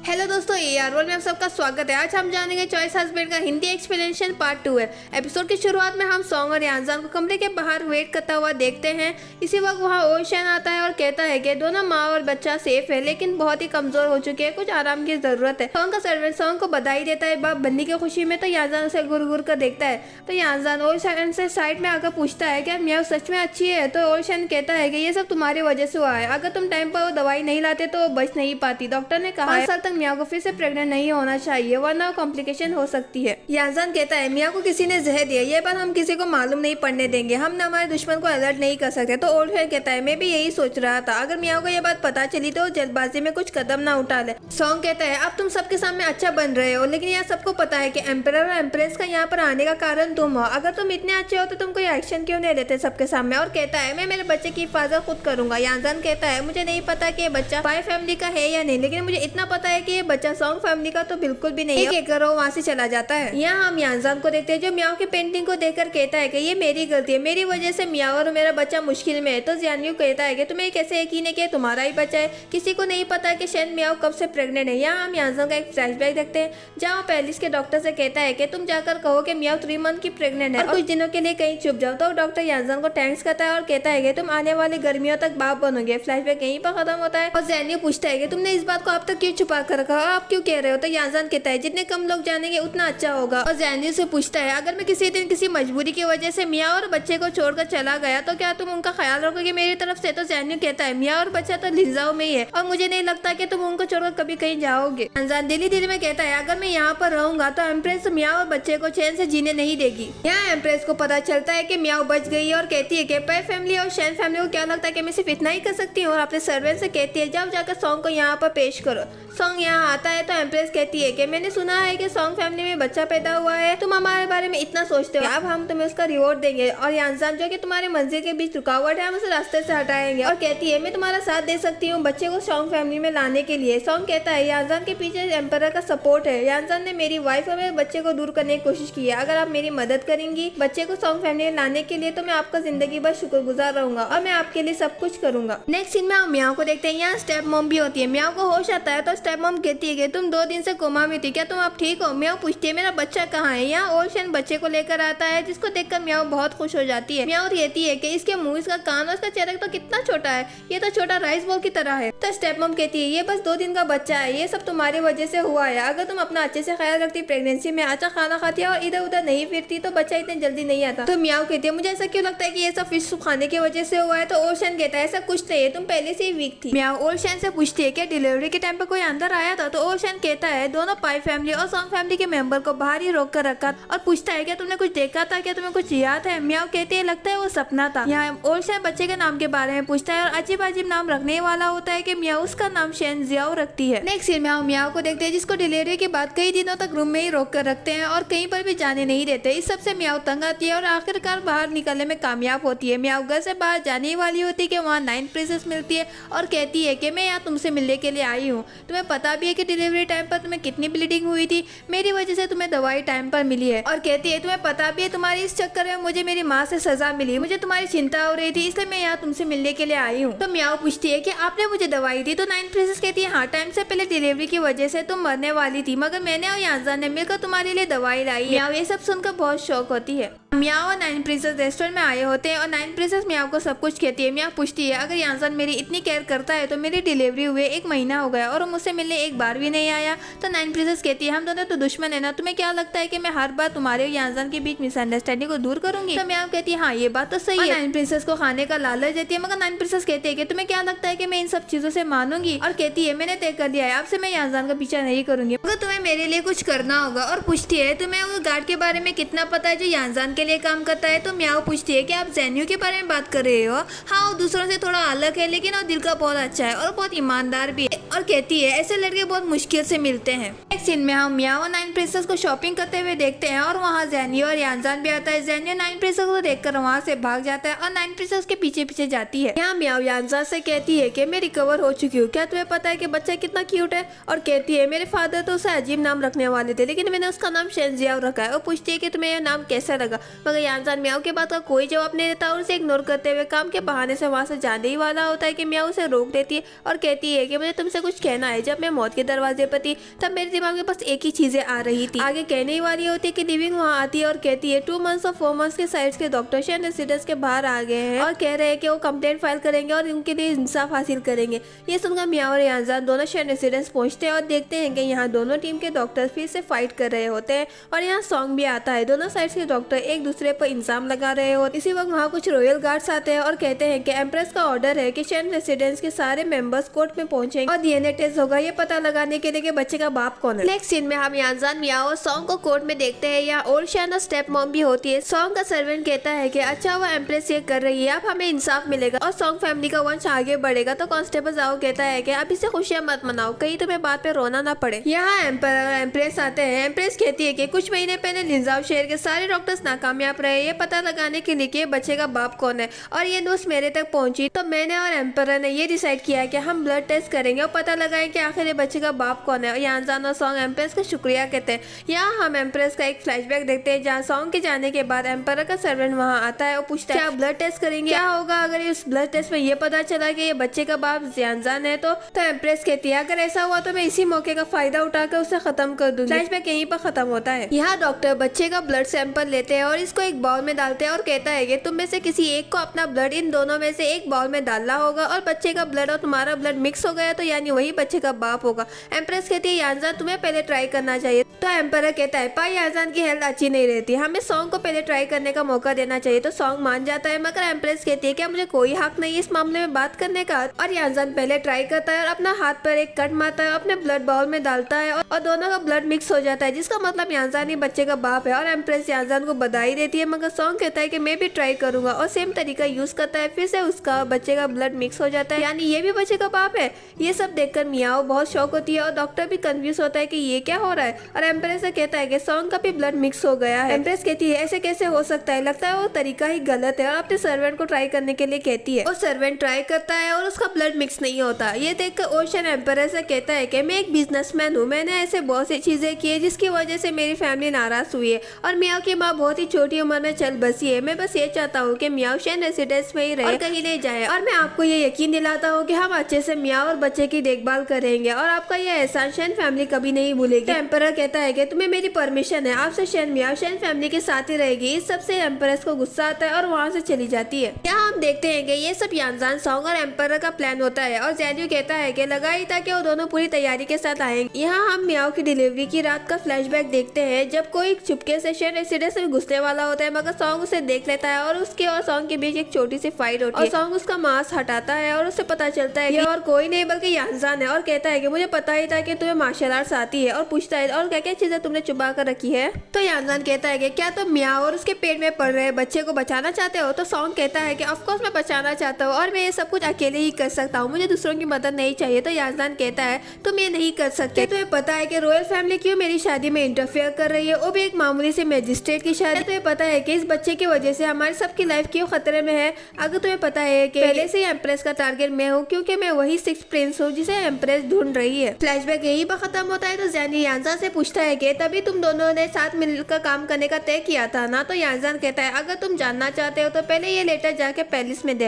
Hello दोस्तों, AR world में आप सबका स्वागत है। आज हम जानेंगे चॉइस हस्बैंड का हिंदी एक्सप्लेनेशन पार्ट 2 है। एपिसोड की शुरुआत में हम सॉन्ग और यांजान को कमरे के बाहर वेट करता हुआ देखते हैं। इसी वक्त वहाँ ओशन आता है और कहता है कि दोनों माँ और बच्चा सेफ है, लेकिन बहुत ही कमजोर हो चुके हैं, कुछ आराम की जरूरत है। सॉन्ग का सर्वेंट सॉन्ग को बधाई देता है बाप बनने की खुशी में, तो यांजान उसे घूर घूर कर देखता है। तो यांजान ओशन से साइड में आकर पूछता है क्या मियाँ सच में अच्छी है? तो ओशन कहता है कि ये सब तुम्हारी वजह से हुआ है, अगर तुम टाइम पर वो दवाई नहीं लाते तो वो बच नहीं पाती। डॉक्टर ने कहा 5 साल तक मियाँ को फिर से प्रेग्नेंट नहीं होना चाहिए, वरना कॉम्प्लिकेशन हो सकती है। यांजान कहता है मियाँ को किसी ने जहर दिया, ये बात हम किसी को मालूम नहीं पड़ने देंगे, हम न हमारे दुश्मन को अलर्ट नहीं कर सकते। तो ओल्ड कहता है मैं भी यही सोच रहा था, अगर मियाँ को ये बात पता चली तो जल्दबाजी में कुछ कदम ना उठा ले। सॉन्ग कहता है अब तुम सबके सामने अच्छा बन रहे हो, लेकिन यहाँ सबको पता है कि एम्परर और एम्प्रेस का यहाँ पर आने का कारण तुम हो। अगर तुम इतने अच्छे हो तो तुम कोई एक्शन क्यों नहीं लेते सबके सामने? और कहता है मैं मेरे बच्चे की हिफाजत खुद करूंगा। यांजान कहता है मुझे नहीं पता कि ये बच्चा पाई फैमिली का है या नहीं, लेकिन मुझे इतना पता है कि ये बच्चा सॉन्ग फैमिली का तो बिल्कुल भी नहीं है। करो वहाँ से चला जाता है। यहाँ हम यांजान को देखते हैं जो मियाओ की पेंटिंग को देखकर कहता है कि ये मेरी गलती है, मेरी वजह से मियाओ और मेरा बच्चा मुश्किल में है। तो जियान्यू कहता है कि तुम्हें कैसे यकीन है कि तुम्हारा ही बच्चा है? किसी को नहीं पता कि शायद मियाओ कब से प्रेग्नेंट है। यहाँ हम यांजान का एक फ्लैशबैक देखते हैं जहाँ पैलिस के डॉक्टर से कहता है कि तुम जाकर कहो कि मियाओ 3 मंथ की प्रेग्नेंट है और कुछ दिनों के लिए कहीं छुप जाओ। तो डॉक्टर यांजान को थैंक्स करता है और कहता है कि तुम आने वाली गर्मियों तक बाप बनोगे। फ्लैशबैक यहीं पर खत्म होता है और जियान्यू पूछता है कि तुमने इस बात को अब तक क्यों छुपा कर रखा, आप क्यों कह रहे हो? तो यांजान कहता है जितने कम लोग जानेंगे उतना अच्छा होगा। और जियान्यू से पूछता है अगर मैं किसी दिन किसी मजबूरी की वजह से मियाँ और बच्चे को छोड़कर चला गया तो क्या तुम उनका ख्याल रखोगे मेरी तरफ से? तो जियान्यू कहता है मियाँ और बच्चा तो लिंजाओ में ही है और मुझे नहीं लगता कि तुम उनको छोड़कर कभी कहीं जाओगे। यांजान दिली दिली में कहता है अगर मैं यहाँ पर रहूंगा तो एम्प्रेस मियाँ और बच्चे को चैन से जीने नहीं देगी। यहाँ एम्प्रेस को पता चलता है कि मियाँ बच गई है और कहती है कि पै फैमिली और शैन फैमिली को क्या लगता है कि मैं सिर्फ इतना ही कर सकती हूँ, और अपने सर्वेंट से कहती है जब जाकर सॉन्ग को यहाँ पर पेश करो। सॉन्ग यहाँ आता है तो एम्प्रेस कहती है कि मैंने सुना है कि सॉन्ग फैमिली में बच्चा पैदा हुआ है, तुम हमारे बारे में इतना सोचते हो, अब हम तुम्हें उसका रिवॉर्ड देंगे और यांजान जो कि तुम्हारे मंजिल के बीच रुकावट है हम उसे रास्ते से हटाएंगे। और कहती है मैं तुम्हारा साथ दे सकती हूँ बच्चे को सॉन्ग फैमिली में लाने के लिए। सॉन्ग कहता है यांजान के पीछे एम्परर का सपोर्ट है, यांजान ने मेरी वाइफ और मेरे बच्चे को दूर करने की कोशिश की है, अगर आप मेरी मदद करेंगी बच्चे को सॉन्ग फैमिली में लाने के लिए तो मैं आपका जिंदगी भर शुक्रगुजार रहूंगा और मैं आपके लिए सब कुछ करूंगा। नेक्स्ट सीन में हम मियाँ को देखते हैं। यहाँ स्टेप मॉम भी होती है। मियाँ को होश आता है तो स्टेप मॉम कहती है तुम 2 दिन से कोमा में थी, क्या तुम अब ठीक हो? मियाँ पूछती है मेरा बच्चा कहाँ है? यहाँ ओशन बच्चे को लेकर आता है जिसको देखकर मियाँ बहुत खुश हो जाती है। मियाँ कहती है कि इसके मुंह, इसका कान और इसका चेहरा तो कितना छोटा है, ये तो छोटा राइस बॉल की तरह है। तो स्टेप मॉम कहती है ये बस 2 दिन का बच्चा है, ये सब तुम्हारी वजह से हुआ है, अगर तुम अपना अच्छे से ख्याल रखती, प्रेगनेंसी में अच्छा खाना खाती और इधर उधर नहीं फिरती तो बच्चा इतने जल्दी नहीं आता। तो मियाँ कहती है मुझे ऐसा क्यों लगता है कि ये सब फिश खाने की वजह से हुआ है? तो ओशन कहता है ऐसा कुछ नहीं है, तुम पहले से ही वीक थी। मियाँ ओशन से पूछती है क्या डिलीवरी के टाइम पर कोई अंदर आया था? तो ओशन कहता है दोनों पाई फैमिली और सॉन्ग फैमिली के मेंबर को बाहर ही रोक कर रखा और पूछता है क्या तुमने कुछ देखा था, क्या तुम्हें कुछ याद है? मियाँ कहती है लगता है वो सपना था। यहाँ ओशन बच्चे के नाम के बारे में पूछता है और अजीब अजीब नाम रखने वाला होता है कि मियाँ उसका नाम शेन जियाओ रखती है। नेक्स्ट सीन में हम मियाँ को देखते हैं जिसको डिलीवरी के बाद कई दिनों तक रूम में ही रोक कर रखते हैं और कहीं पर भी जाने नहीं देते। इस सबसे मियाँ तंग आती है और आखिरकार बाहर निकलने में कामयाब होती है। मियाँ घर से बाहर जाने वाली होती है कि वहाँ 9 प्रिंसेस मिलती है और कहती है कि मैं यहाँ तुमसे मिलने के लिए आई हूँ, तुम्हें पता भी है कि डिलीवरी टाइम पर तुम्हें कितनी ब्लीडिंग हुई थी, मेरी वजह से तुम्हें दवाई टाइम पर मिली है। और कहती है तुम्हें पता भी है तुम्हारी इस चक्कर में मुझे मेरी माँ से सजा मिली, मुझे तुम्हारी चिंता हो रही थी इसलिए मैं यहाँ तुमसे मिलने के लिए आई हूँ। तो मियाँ पूछती है कि आपने मुझे दवाई दी? तो 9 प्रिंसेस कहती है हाँ, टाइम से पहले डिलीवरी की वजह से तुम मरने वाली थी, मगर मैंने और यांजान ने मिलकर तुम्हारे लिए दवाई लाई। मियाँ ये सब सुनकर बहुत शौक होती है। मियाँ और 9 प्रिंसेस रेस्टोरेंट में आए होते हैं और 9 प्रिंसेस मियाँ को सब कुछ कहती है। मियाँ पूछती है अगर यांजान मेरी इतनी केयर करता है तो मेरी डिलीवरी हुए 1 महीना हो गया और वो मुझसे मिलने एक बार भी नहीं आया। तो 9 प्रिंसेस कहती है हम दोनों तो दुश्मन है ना, तुम्हें क्या लगता है कि मैं हर बार तुम्हारे और यांजान के बीच मिसअंडरस्टैंडिंग को दूर करूंगी? तो मियाँ कहती है हाँ ये बात तो सही है। 9 प्रिंसेस को खाने का लालच देती है, मगर 9 प्रिंसेस कहती है कि तुम्हें क्या लगता है कि मैं इन सब चीजों से मानूंगी? और कहती है मैंने तय कर लिया है, आपसे मैं यांजान का पीछा नहीं करूंगी, मगर तुम्हें मेरे लिए कुछ करना होगा। और पूछती है तुम्हें वो गार्ड के बारे में कितना पता है जो यांजान के लिए काम करता है? तो मियाँ पूछती है कि आप जियान्यू के बारे में बात कर रहे हो? हाँ, वो दूसरों से थोड़ा अलग है लेकिन वो दिल का बहुत अच्छा है और बहुत ईमानदार भी है। और कहती है ऐसे लड़के बहुत मुश्किल से मिलते हैं। एक सीन में हम मियाँ और 9 प्रिंसेस को शॉपिंग करते हुए देखते हैं और वहाँ जियान्यू और यांजान भी आता है। जियान्यू 9 प्रिंसेस को देखकर वहाँ से भाग जाता है और 9 प्रिंसेस के पीछे पीछे जाती है। यहाँ मियाँ यांजान से कहती है कि मैं रिकवर हो चुकी हूँ, क्या तुम्हें पता है कि बच्चा कितना क्यूट है? और कहती है मेरे फादर तो उसे अजीब नाम रखने वाले थे लेकिन मैंने उसका नाम शेन जियाओ रखा है। और पूछती है कि तुम्हें यह नाम कैसा लगा? मगर यानजान मियाओ के बात का कोई जवाब नहीं देता और उसे इग्नोर करते हुए काम के बहाने से वहाँ से जाने ही वाला होता है कि मियाओ उसे रोक देती है और कहती है कि मुझे तुमसे कुछ कहना है। जब मैं मौत के दरवाजे पर थी तब मेरे दिमाग में बस एक ही चीजें आ रही थी। आगे कहने ही वाली होती है कि लिविंग वहाँ आती है और कहती है 2 months और 4 months के साइड्स के डॉक्टर शेन रेसिडेंस के बाहर आ गए हैं और कह रहे हैं कि वो कंप्लेंट फाइल करेंगे और उनके लिए इंसाफ हासिल करेंगे। ये सुनकर मियाओ और यानजान दोनों शेन रेसिडेंस पहुंचते हैं और देखते हैं कि यहाँ दोनों टीम के डॉक्टर फिर से फाइट कर रहे होते हैं और यहाँ सॉन्ग भी आता है। दोनों साइड्स के डॉक्टर एक दूसरे पर इल्जाम लगा रहे होते। इसी वक्त वहाँ कुछ रॉयल गार्ड्स आते हैं और कहते हैं कि एम्प्रेस का ऑर्डर है कि शेन रेसिडेंस के सारे मेंबर्स कोर्ट में पहुंचेंगे और डीएनए टेस्ट होगा ये पता लगाने के लिए कि बच्चे का बाप कौन है। नेक्स्ट सीन में हम यानजान मियाओ और सॉन्ग को कोर्ट में देखते हैं। यहाँ ओल्ड शेन और स्टेप मॉम भी होती है। सॉन्ग का सर्वेंट कहता है कि अच्छा वो एम्प्रेस ये कर रही है, अब हमें इंसाफ मिलेगा और सॉन्ग फैमिली का वंश आगे बढ़ेगा। तो कांस्टेबल जाओ कहता है कि अब इसे खुशियां मत मनाओ, कहीं तुम्हें बात पे रोना ना पड़े। यहाँ एम्पर और एम्प्रेस आते हैं। एम्प्रेस कहती है कि कुछ महीने पहले लिंजाओ शहर के सारे डॉक्टर्स नाकामयाब रहे ये पता लगाने के लिए कि बच्चे का बाप कौन है और ये न्यूज मेरे तक पहुंची। तो मैंने और एम्पर ने ये डिसाइड किया कि हम ब्लड टेस्ट करेंगे और पता लगाएं कि आखिर ये बच्चे का बाप कौन है। और यानजान और सॉन्ग एम्प्रेस का शुक्रिया कहते हैं। यहाँ हम एम्प्रेस का एक फ्लैशबैक देखते हैं जहाँ सॉन्ग के जाने के बाद एम्पर का सर्वेंट वहाँ आता है और पूछता है क्या ब्लड टेस्ट करेंगे, क्या होगा अगर इस ब्लड टेस्ट में ये पता चला कि ये बच्चे का बाप यानजान है। तो एम्प्रेस कहती है अगर ऐसा हुआ तो मैं इसी मौके का फायदा उठाकर उसे खत्म कर दूंगी। फ्लैशबैक यहीं पर खत्म होता है। यहाँ डॉक्टर बच्चे का ब्लड सैंपल लेते हैं और इसको एक बाउल में डालते हैं और कहता है कि तुम में से किसी एक को अपना ब्लड इन दोनों में से एक बाउल में डालना होगा और बच्चे का ब्लड और तुम्हारा ब्लड मिक्स हो गया तो यानी वही बच्चे का बाप होगा। एम्प्रेस कहती है यानजान तुम्हें पहले ट्राई करना चाहिए। तो एम्पर कहता है पाई यानजान की हेल्थ अच्छी नहीं रहती, हमें सॉन्ग को पहले ट्राई करने का मौका देना चाहिए। तो सॉन्ग मान जाता है मगर एम्प्रेस कहती है कि मुझे कोई हक नहीं इस मामले में बात करने का। और यानजान पहले ट्राई करता है और अपना हाथ पर एक कट मारता है, अपने ब्लड बाउल में डालता है और दोनों का ब्लड मिक्स हो जाता है जिसका मतलब यानजान ही बच्चे का बाप है। और एम्प्रेस यानजान को बधाई देती है मगर सॉन्ग कहता है कि मैं भी ट्राई करूंगा और सेम तरीका यूज करता है। फिर से उसका बच्चे का ब्लड मिक्स हो जाता है यानी ये भी बच्चे का बाप है। ये सब देखकर मियाओ बहुत शौक होती है और डॉक्टर भी कंफ्यूज होता है कि ये क्या हो रहा है। और एम्प्रेस से कहता है कि सॉन्ग का भी ब्लड मिक्स हो गया है। एम्प्रेस कहती है ऐसे कैसे हो सकता है, लगता है वो तरीका ही गलत है और अपने सर्वेंट को ट्राई करने के लिए कहती है। और सर्वेंट ट्राई करता है और उसका ब्लड मिक्स नहीं होता। ये देखकर ओशन एम्प्रेस से कहता है कि मैं एक बिजनेसमैन हूँ, मैंने ऐसे बहुत सी चीजें की है जिसकी वजह से मेरी फैमिली नाराज हुई है और मियाओ की माँ बहुत ही छोटी उम्र में चल बसी है। मैं बस ये चाहता हूँ कि मियाओ शेन रेसिडेंस में ही रहे और कहीं नहीं जाए और मैं आपको ये यकीन दिलाता हूँ कि हम अच्छे से मियाओ और बच्चे की देखभाल करेंगे और आपका यह एहसान शेन फैमिली कभी नहीं भूलेगी। तो एम्पर कहता है कि तुम्हें मेरी परमिशन है, आपसे शेन मियाओ शेन फैमिली के साथ ही रहेगी। इस सबसे एम्प्रेस को गुस्सा आता है और वहाँ से चली जाती है। यहाँ हम देखते हैं कि ये सब यानजान सॉन्ग और एम्पर का प्लान होता है और ज़ेन्यू कहता है कि लगा ही था कि वो दोनों पूरी तैयारी के साथ आएंगे। यहाँ हम मियाओ की डिलीवरी की रात का फ्लैशबैक देखते हैं जब कोई चुपके से शेन रेसिडेंस में घुसने वाला होता है मगर सॉन्ग उसे देख लेता है और उसके और सॉन्ग के बीच एक छोटी सी फाइट होती है और सॉन्ग उसका मास्क हटाता है और उसे पता चलता है कि और कोई नहीं बल्कि यानजान है और कहता है कि मुझे पता ही था कि तुम्हें मार्शल आर्ट्स आती है और पूछता है और क्या क्या चीजें तुमने छुपा कर रखी है। तो यानजान कहता है कि क्या तुम मियाओ और उसके पेट में पड़ रहे बच्चे को बचाना चाहते हो। तो सॉन्ग कहता है कि ऑफकोर्स मैं बचाना चाहता हूँ और मैं ये सब कुछ अकेले ही कर सकता हूँ, मुझे दूसरों की मदद नहीं चाहिए। तो यानजान कहता है तुम ये नहीं कर सकते, तुम्हें पता है कि रॉयल फैमिली क्यों मेरी शादी में इंटरफेयर कर रही है, वो भी एक मामूली से मैजिस्ट्रेट की शादी। तुम्हें पता है कि इस बच्चे की वजह से हमारी सबकी लाइफ क्यों खतरे में है। अगर तुम्हें पता है कि पहले से ही एम्प्रेस का टारगेट मैं हूँ क्योंकि मैं वही 6th प्रिंस हूँ जिसे एम्प्रेस ढूंढ रही है। फ्लैशबैक यही पर खत्म होता है। तो ज़ेन्यू यानजान से पूछता है कि तभी तुम दोनों ने साथ मिलकर काम करने का तय किया था ना। तो यानजान कहता है अगर तुम जानना चाहते हो तो पहले ये लेटर जाके पैलेस में दे।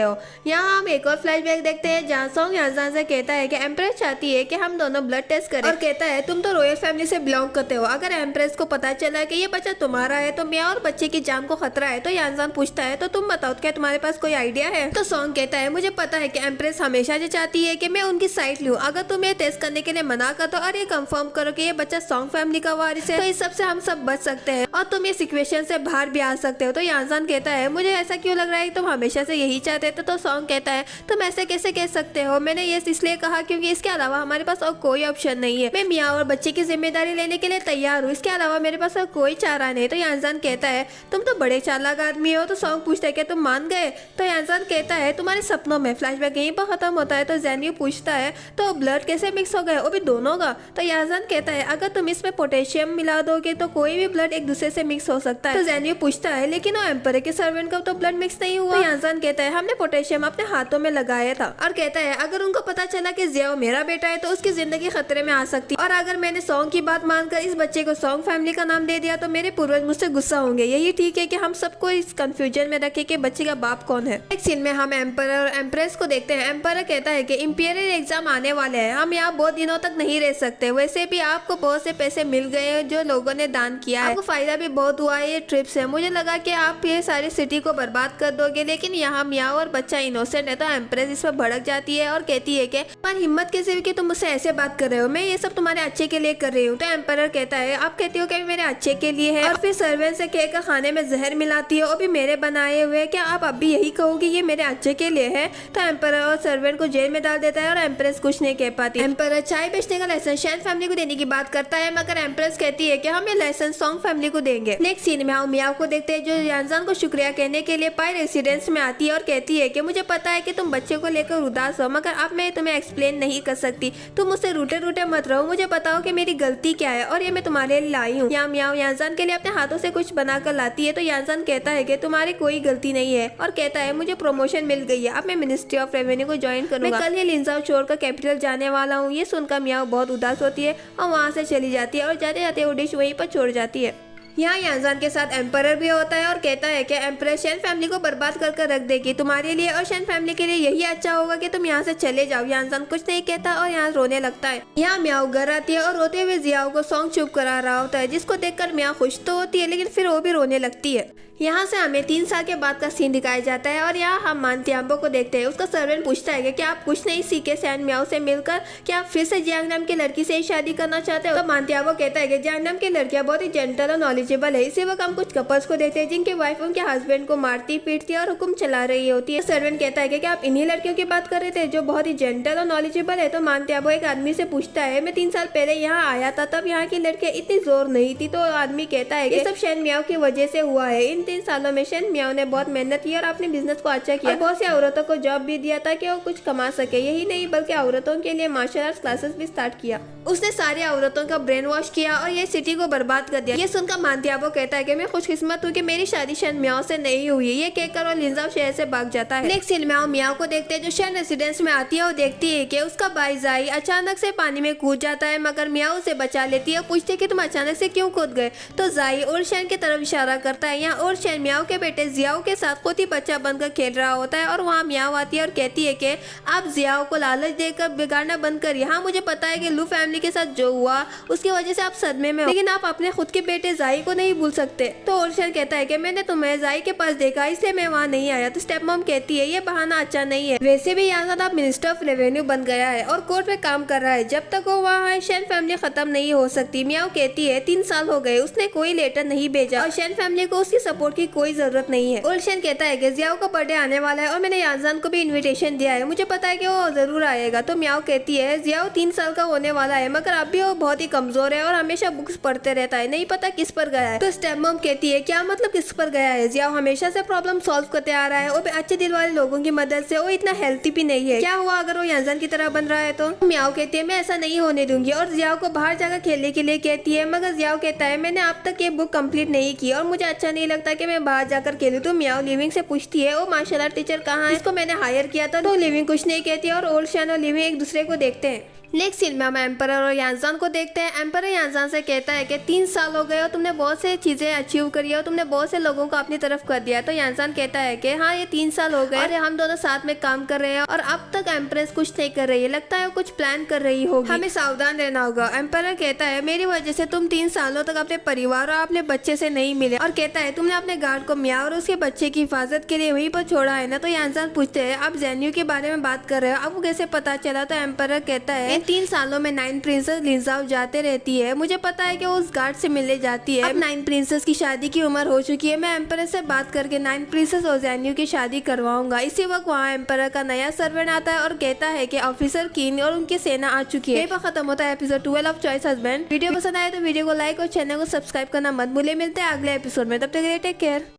यहाँ हम एक और फ्लैशबैक देखते हैं जहाँ सॉन्ग यानजान से कहता है कि एम्प्रेस चाहती है कि हम दोनों ब्लड टेस्ट करें और कहता है तुम तो रॉयल फैमिली से बिलोंग करते हो, अगर एम्प्रेस को पता चला कि ये बच्चा तुम्हारा है तो मियाओ और बच्चे की जान को खतरा है। तो यानजान पूछता है तो तुम बताओ क्या तुम्हारे पास कोई आइडिया है। तो सॉन्ग कहता है मुझे पता है कि एम्प्रेस हमेशा ये चाहती है कि मैं उनकी साइड लूं, अगर तुम ये टेस्ट करने के लिए मना कर दो और ये कंफर्म करो कि ये बच्चा सॉन्ग फैमिली का वारिस है तो इस सब से हम सब बच सकते हैं और तुम ये सिचुएशन से बाहर भी आ सकते हो। तो यानजान कहता है मुझे ऐसा क्यों लग रहा है तुम हमेशा से यही चाहते थे। तो सॉन्ग कहता है तुम ऐसे कैसे कह सकते हो, मैंने ये इसलिए कहा क्योंकि इसके अलावा हमारे पास और कोई ऑप्शन नहीं है, मैं मियाओ और बच्चे की जिम्मेदारी लेने के लिए तैयार हूँ, इसके अलावा मेरे पास और कोई चारा नहीं। तो यानजान कहता है तुम तो बड़े चालाक आदमी हो। तो सॉन्ग पूछता है कि तुम मान गए। तो यानजान कहता है तुम्हारे सपनों में। फ्लैशबैक यहीं पर खत्म होता है। तो ज़ेन्यू पूछता है तो ब्लड कैसे मिक्स हो गए, वो भी दोनों का। तो यानजान कहता है अगर तुम इसमें पोटेशियम मिला दोगे तो कोई भी ब्लड एक दूसरे से मिक्स हो सकता है। तो ज़ेन्यू पूछता है लेकिन वो एम्पर के सर्वेंट का तो ब्लड मिक्स नहीं हुआ। तो यानजान कहता है हमने पोटेशियम अपने हाथों में लगाया था और कहता है अगर उनको पता चला कि ज़ियाओ मेरा बेटा है तो उसकी जिंदगी खतरे में आ सकती है और अगर मैंने सॉन्ग की बात मानकर इस बच्चे को सॉन्ग फैमिली का नाम दे दिया तो मेरे पूर्वज मुझसे गुस्सा होंगे। यही ठीक है कि हम सबको इस कंफ्यूजन में रखे कि बच्चे का बाप कौन है। एक सीन में हम एम्पर और एम्प्रेस को देखते हैं। एम्पर कहता है कि इंपीरियल एग्जाम आने वाले हैं, हम यहाँ बहुत दिनों तक नहीं रह सकते। वैसे भी आपको बहुत से पैसे मिल गए हैं जो लोगों ने दान किया है, आपको फायदा भी बहुत हुआ है ये ट्रिप से। मुझे लगा कि आप ये सारी सिटी को बर्बाद कर दोगे, लेकिन यहाँ मियाओ और बच्चा इनोसेंट है। तो एम्प्रेस इस पर भड़क जाती है और कहती है कि तुम्हारी हिम्मत कैसे हुई कि तुम मुझसे ऐसे बात कर रहे हो, मैं ये सब तुम्हारे अच्छे के लिए कर रही हूँ। तो एम्पर कहता है आप कहती हो कि मेरे अच्छे के लिए है, और फिर सर्वेंट से कहकर खाने में जहर मिलाती है, और भी मेरे बनाए हुए। क्या आप अब भी यही कहोगे ये मेरे अच्छे के लिए है? तो एम्पर और सर्वेंट को जेल में डाल देता है और एम्प्रेस कुछ नहीं कह पाती। एम्पर चाय बेचने का लाइसेंस शैन फैमिली को देने की बात करता है, मगर एम्प्रेस कहती है कि हम ये लाइसेंस सॉन्ग फैमिली को देंगे। नेक्स्ट सीन में हम मियाओ को देखते हैं जो यांजान को शुक्रिया कहने के लिए पाई रेसिडेंस में आती है और कहती है कि मुझे पता है कि तुम बच्चे को लेकर उदास हो, मगर अब मैं तुम्हें एक्सप्लेन नहीं कर सकती। तुम मुझसे रूठे रूठे मत रहो, मुझे बताओ कि मेरी गलती क्या है और ये मैं तुम्हारे लिए लाई हूँ। यहाँ मियाओ यांजान के लिए अपने हाथों से कुछ बनाकर लाती है। तो यांजान कहता है कि तुम्हारी कोई गलती नहीं है, और कहता है मुझे प्रमोशन मिल गई है, अब मैं मिनिस्ट्री ऑफ रेवेन्यू को ज्वाइन करूंगा, मैं कल ही लिंजाओ छोड़कर कैपिटल जाने वाला हूँ। ये सुनकर मियाओ बहुत उदास होती है और वहाँ से चली जाती है, और जाते जाते वो डिश वहीं पर छोड़ जाती है। यहाँ यांजान के साथ एम्परर भी होता है और कहता है कि एम्प्रेस शैन फैमिली को बर्बाद कर रख देगी तुम्हारे लिए, और शैन फैमिली के लिए यही अच्छा होगा कि तुम यहाँ से चले जाओ। यांजान कुछ नहीं कहता और यहाँ रोने लगता है। यहाँ मियाओ घर आती है और रोते हुए जियाओ को सॉन्ग चुप करा रहा होता है, जिसको देखकर मियाओ खुश तो होती है, लेकिन फिर वो भी रोने लगती है। यहाँ से हमें 3 साल के बाद का सीन दिखाया जाता है और यहाँ हम मानतियाम्बो को देखते हैं। उसका सर्वेंट पूछता है कि क्या आप कुछ नहीं सीखे सैन मियाओ से मिलकर, क्या आप फिर से जियांग नाम की लड़की से ही शादी करना चाहते हो? तो मानतियाम्बो कहता है कि जियांग नाम की लड़कियां बहुत ही जेंटल और नॉलेजेबल है। इसी वक्त हम कुछ कपल्स को देखते हैं जिनकी वाइफ उनके हस्बैंड को मारती पीटती और हुक्म चला रही होती है। सर्वेंट कहता है कि क्या आप इन्हीं लड़कियों की बात कर रहे थे जो बहुत ही जेंटल और नॉलेजेबल है? तो मानतियाम्बो एक आदमी से पूछता है मैं 3 साल पहले यहाँ आया था, तब यहाँ की लड़कियां इतनी जोर नहीं थी। तो आदमी कहता है कि सब शैन मियाओ की वजह से हुआ है। इन 3 सालों में शैन मियाओ ने बहुत मेहनत की और अपने बिजनेस को अच्छा किया, बहुत सी औरतों को जॉब भी दिया ताकि वो कुछ कमा सके। यही नहीं बल्कि औरतों के लिए मार्शल आर्ट्स क्लासेस भी स्टार्ट किया। उसने सारी औरतों का ब्रेन वॉश किया और ये सिटी को बर्बाद कर दिया। ये सुनकर मानतियाम्बो कहता है कि मैं खुशकिस्मत हूँ कि मेरी शादी शैन मियाओ से नहीं हुई। ये कहकर और लिंजाओ शहर से भाग जाता है। नेक्स्ट सीन में हम मियाओ को देखते हैं जो शैन रेसिडेंस में आती है और देखती है कि उसका भाई जाई अचानक से पानी में कूद जाता है, मगर मियाओ उसे बचा लेती है। पूछते कि तुम अचानक से क्यों कूद गए? तो जाई और शैन की तरफ इशारा करता है। यहाँ और शैन मियाओ के बेटे जियाओ के साथ खुद ही बच्चा बनकर खेल रहा होता है, और वहाँ मियाओ आती है और कहती है कि आप जियाओ को लालच देकर बिगाड़ना बंद कर। यहाँ मुझे पता है कि लू फैमिली के साथ जो हुआ उसकी वजह से आप सदमे में हो, लेकिन आप अपने खुद के बेटे जाई को नहीं भूल सकते। तो ओरशन कहता है कि मैंने तुम्हें जाई के पास देखा इसलिए मैं वहाँ नहीं आया। तो स्टेप मॉम कहती है ये बहाना अच्छा नहीं है, वैसे भी यहाँ आप मिनिस्टर ऑफ रेवेन्यू बन गया है और कोर्ट में काम कर रहा है, जब तक वो वहाँ है शैन फैमिली खत्म नहीं हो सकती। मियाओ कहती है 3 साल हो गए उसने कोई लेटर नहीं भेजा और शैन फैमिली को उसकी सपोर्ट की कोई जरूरत नहीं है। ओरशन कहता है कि जियाओ का बर्थडे आने वाला है और मैंने यांजान को भी इन्विटेशन दिया है, मुझे पता है कि वो जरूर आएगा। तो मियाओ कहती है जियाओ 3 साल का होने वाला है, मगर अब भी वो बहुत ही कमजोर है और हमेशा बुक्स पढ़ते रहता है, नहीं पता किस पर गया है। तो स्टेप मॉम कहती है क्या मतलब किस पर गया है? जियाओ हमेशा से प्रॉब्लम सॉल्व करते आ रहा है और अच्छे दिल वाले लोगों की मदद से। वो इतना हेल्थी भी नहीं है, क्या हुआ अगर वो यांजान की तरह बन रहा है? तो मियाओ कहती है मैं ऐसा नहीं होने दूंगी और जियाओ को बाहर जाकर खेलने के लिए कहती है, मगर जियाओ कहता है मैंने अब तक ये बुक कंप्लीट नहीं की और मुझे अच्छा नहीं लगता कि मैं बाहर जाकर खेलूं। तो मियाओ लिविंग से पूछती है वो मार्शल आर्ट टीचर कहाँ है, इसको मैंने हायर किया था। तो लिविंग कुछ नहीं कहती और ओल्ड शैन और लिविंग एक दूसरे को देखते हैं। नेक्स्ट सीन में हम एम्परर और यांजान को देखते हैं। एम्परर यांजान से कहता है कि 3 साल हो गए और तुमने बहुत से चीजें अचीव करी है और तुमने बहुत से लोगों को अपनी तरफ कर दिया। तो यांजान कहता है कि हाँ ये 3 साल हो गए और हम दोनों साथ में काम कर रहे हैं और अब तक एम्प्रेस कुछ नहीं कर रही है, लगता है वो कुछ प्लान कर रही होगी, हमें सावधान रहना होगा। एम्परर कहता है मेरी वजह से तुम 3 सालों तक अपने परिवार और अपने बच्चे से नहीं मिले, और कहता है तुमने अपने गार्ड को मियाओ और उसके बच्चे की हिफाजत के लिए वहीं पर छोड़ा है ना। तो यांजान पूछते हैं आप जेन्यू के बारे में बात कर रहे हो, आपको कैसे पता चला? तो एम्परर कहता है इन 3 सालों में 9 प्रिंसेस लिंजाओ जाते रहती है, मुझे पता है कि वो उस गार्ड से मिलने जाती है। अब 9 प्रिंसेस की शादी की उम्र हो चुकी है, मैं एम्परर से बात करके 9 प्रिंसेस और जेन्यू की शादी करवाऊंगा। इसी वक्त वहाँ एम्परर का नया सर्वेंट आता है और कहता है कि ऑफिसर कीन और उनकी सेना आ चुकी है। खत्म होता है episode 12 of choice husband. Video पसंद आए तो वीडियो को लाइक और चैनल को सब्सक्राइब करना मत भूलिए। मिलते हैं अगले एपिसोड में, तब तक के लिए टेक केयर।